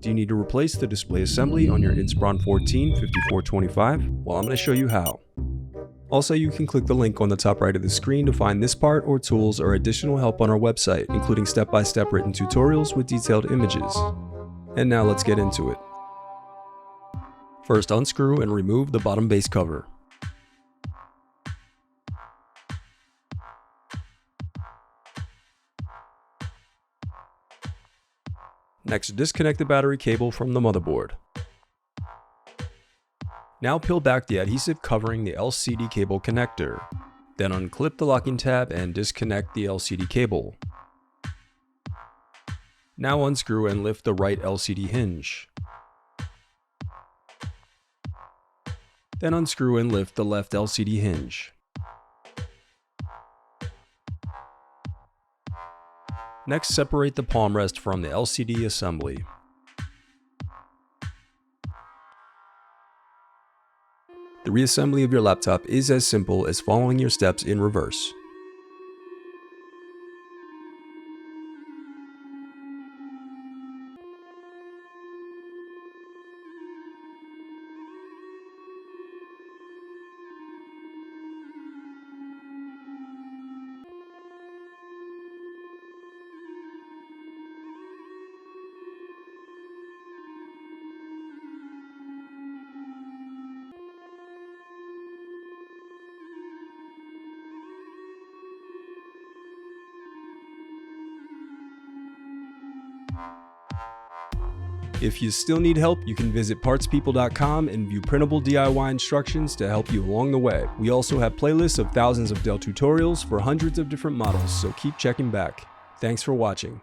Do you need to replace the display assembly on your Inspiron 14 5425? Well, I'm going to show you how. Also, you can click the link on the top right of the screen to find this part or tools or additional help on our website, including step-by-step written tutorials with detailed images. And now let's get into it. First, unscrew and remove the bottom base cover. Next, disconnect the battery cable from the motherboard. Now peel back the adhesive covering the LCD cable connector. Then unclip the locking tab and disconnect the LCD cable. Now unscrew and lift the right LCD hinge. Then unscrew and lift the left LCD hinge. Next, separate the palm rest from the LCD assembly. The reassembly of your laptop is as simple as following your steps in reverse. If you still need help, you can visit partspeople.com and view printable DIY instructions to help you along the way. We also have playlists of thousands of Dell tutorials for hundreds of different models, so keep checking back. Thanks for watching.